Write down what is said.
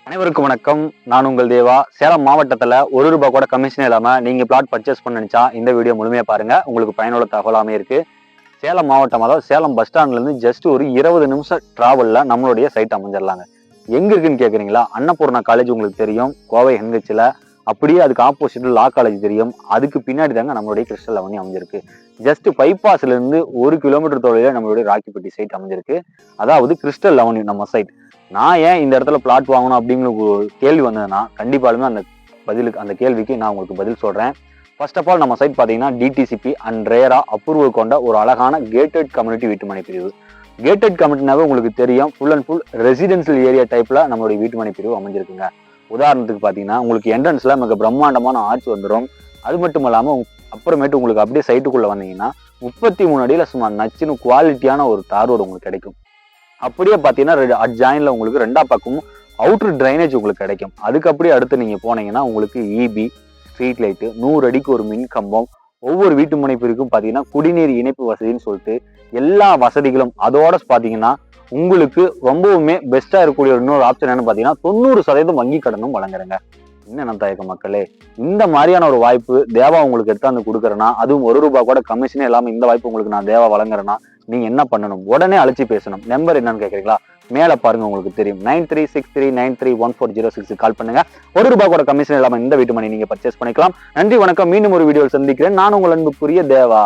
அனைவருக்கும் வணக்கம். நான் உங்கள் தேவா. சேலம் மாவட்டத்துல ₹1 கூட கமிஷன் இல்லாம நீங்க பிளாட் பர்ச்சேஸ் பண்ண நினைச்சா இந்த வீடியோ முழுமையா பாருங்க. உங்களுக்கு பயனுள்ள தகவலாமே இருக்கு. சேலம் மாவட்டம், அதாவது சேலம் பஸ் ஸ்டாண்ட்ல இருந்து ஜஸ்ட் ஒரு 20 நிமிஷம் டிராவல்ல நம்மளுடைய சைட் அமைஞ்சிடலாங்க. எங்க இருக்குன்னு கேக்குறீங்களா? அன்னபூர்ணா காலேஜ் உங்களுக்கு தெரியும், கோவை என்ஹெச்ல. அப்படியே அதுக்கு ஆப்போசிட்ல லா காலேஜ் தெரியும். அதுக்கு பின்னாடி தாங்க நம்மளுடைய கிறிஸ்டல் அவனி அமைஞ்சிருக்கு. ஜஸ்ட் பைபாஸ்ல இருந்து 1 கிலோமீட்டர் தொலைவில் நம்மளுடைய ராக்கிப்பட்டி சைட் அமைஞ்சிருக்கு. அதாவது கிறிஸ்டல் அவனி நம்ம சைட். நான் ஏன் இந்த இடத்துல பிளாட் வாங்கணும் அப்படிங்கிற ஒரு கேள்வி வந்ததுன்னா, கண்டிப்பாலுமே அந்த கேள்விக்கு நான் உங்களுக்கு பதில் சொல்றேன். ஃபர்ஸ்ட் ஆஃப் ஆல், நம்ம சைட் பார்த்தீங்கன்னா டிடிசிபி அண்ட் ரேரா அப்ரூவல் கொண்ட ஒரு அழகான கேட்டட் கம்யூனிட்டி வீட்டுமனை பிரிவு. கேட்டட் கம்யூனிட்டினாவே உங்களுக்கு தெரியும், full and full residential area டைப்ல நம்மளுடைய வீட்டுமனை பிரிவு அமைஞ்சிருக்குங்க. உதாரணத்துக்கு பார்த்தீங்கன்னா, உங்களுக்கு என்ட்ரன்ஸ்ல மிக பிரம்மாண்டமான ஆர்ச் வந்துடும். அது மட்டும் இல்லாம அப்புறமேட்டு உங்களுக்கு அப்படியே சைட்டுக்குள்ள வந்தீங்கன்னா 33 அடியில சும்மா நச்சுன்னு குவாலிட்டியான ஒரு தார் ரோடு உங்களுக்கு கிடைக்கும். அப்படியே பார்த்தீங்கன்னா ஜாயின்ல உங்களுக்கு 2 பக்கமும் அவுட்டர் டிரைனேஜ் உங்களுக்கு கிடைக்கும். அதுக்கு அப்படியே அடுத்து நீங்க போனீங்கன்னா உங்களுக்கு இபி, ஸ்ட்ரீட் லைட்டு, 100 அடிக்கு ஒரு மின் கம்பம், ஒவ்வொரு வீட்டு முனைப்பிற்கும் பார்த்தீங்கன்னா குடிநீர் இணைப்பு வசதின்னு சொல்லிட்டு எல்லா வசதிகளும். அதோட பார்த்தீங்கன்னா உங்களுக்கு ரொம்பவுமே பெஸ்டா இருக்கக்கூடிய இன்னொரு ஆப்ஷன் என்னன்னு பார்த்தீங்கன்னா 90% வங்கி கடனும் வழங்குறேங்க. என்ன தயக்க மக்களே, இந்த மாதிரியான ஒரு வாய்ப்பு தேவா உங்களுக்கு எடுத்தாந்து கொடுக்குறேன்னா, அதுவும் ₹1 கூட கமிஷனே இல்லாம இந்த வாய்ப்பு உங்களுக்கு நான் தேவா வழங்குறேன்னா, நீங்க என்ன பண்ணணும்? உடனே அழைச்சி பேசணும். நம்பர் என்னன்னு கேக்குறீங்களா? மேல பாருங்க, உங்களுக்கு தெரியும். 9363931406 கால் பண்ணுங்க. ₹1 கூட கமிஷன் இல்லாம இந்த வீட்டு மணி நீங்க பர்ச்சேஸ் பண்ணிக்கலாம். நன்றி, வணக்கம். மீண்டும் ஒரு வீடியோவில் சந்திக்கிறேன். நான் உங்கள் அன்புக்குரிய தேவா.